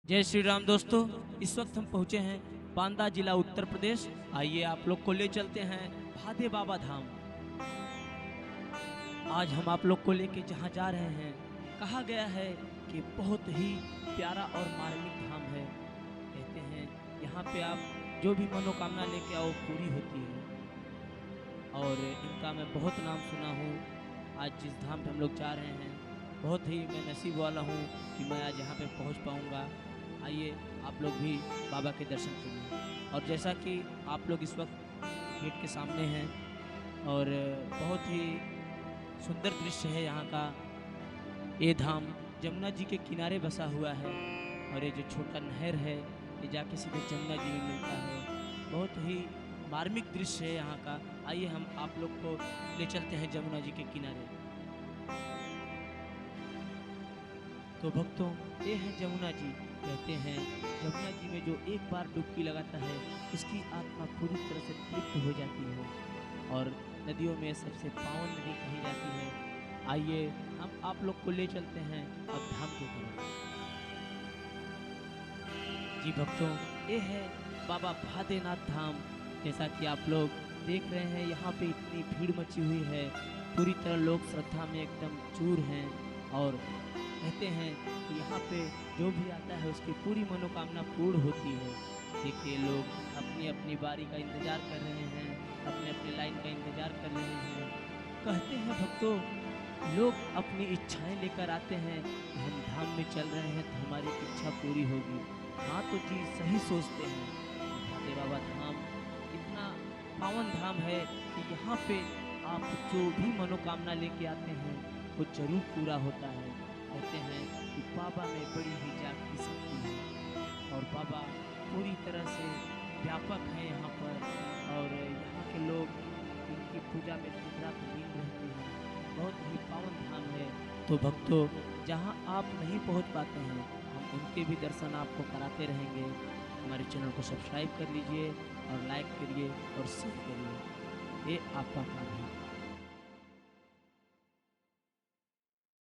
जय श्री राम दोस्तों। इस वक्त हम पहुंचे हैं बांदा जिला उत्तर प्रदेश। आइए आप लोग को ले चलते हैं भादे बाबा धाम। आज हम आप लोग को लेके जहां जा रहे हैं, कहा गया है कि बहुत ही प्यारा और मार्मिक धाम है। कहते हैं यहाँ पे आप जो भी मनोकामना लेके आओ पूरी होती है। और इनका मैं बहुत नाम सुना हूँ। आज जिस धाम पे हम लोग जा रहे हैं, बहुत ही मैं नसीब वाला हूँ कि मैं आज यहाँ पे पहुँच पाऊँगा। आइए आप लोग भी बाबा के दर्शन करिए। और जैसा कि आप लोग इस वक्त गेट के सामने हैं, और बहुत ही सुंदर दृश्य है यहाँ का। ये धाम जमुना जी के किनारे बसा हुआ है, और ये जो छोटा नहर है ये जाके सीधे जमुना जी में मिलता है। बहुत ही मार्मिक दृश्य है यहाँ का। आइए हम आप लोग को ले चलते हैं जमुना जी के किनारे। तो भक्तों, ये है जमुना जी। कहते हैं जमुना जी में जो एक बार डुबकी लगाता है, उसकी आत्मा पूरी तरह से तृप्त हो जाती है, और नदियों में सबसे पावन नदी कही जाती है। आइए हम आप लोग को ले चलते हैं अब धाम की तरफ। जी भक्तों, ये है बाबा भादेनाथ धाम। जैसा कि आप लोग देख रहे हैं, यहाँ पे इतनी भीड़ मची हुई है, पूरी तरह लोग श्रद्धा में एकदम चूर हैं। और कहते हैं कि यहाँ पे जो भी आता है उसकी पूरी मनोकामना पूर्ण होती है। देखिए, लोग अपनी अपनी बारी का इंतजार कर रहे हैं, अपने अपने लाइन का इंतजार कर रहे हैं। कहते हैं भक्तों, लोग अपनी इच्छाएं लेकर आते हैं कि हम धाम में चल रहे हैं तो हमारी इच्छा पूरी होगी। हाँ तो जी, सही सोचते हैं। भादे बाबा धाम इतना पावन धाम है कि यहाँ पे आप जो भी मनोकामना लेके आते हैं वो जरूर पूरा होता है। कहते हैं कि बाबा में बड़ी ही जागती शक्ति है, और बाबा पूरी तरह से व्यापक है यहाँ पर। और यहाँ के लोग इनकी पूजा में दिन रात लीन रहते हैं। बहुत ही पावन धाम है। तो भक्तों, जहाँ आप नहीं पहुँच पाते हैं, हम उनके भी दर्शन आपको कराते रहेंगे। हमारे चैनल को सब्सक्राइब कर लीजिए और लाइक करिए और शेयर करिए। ये आपका काम है।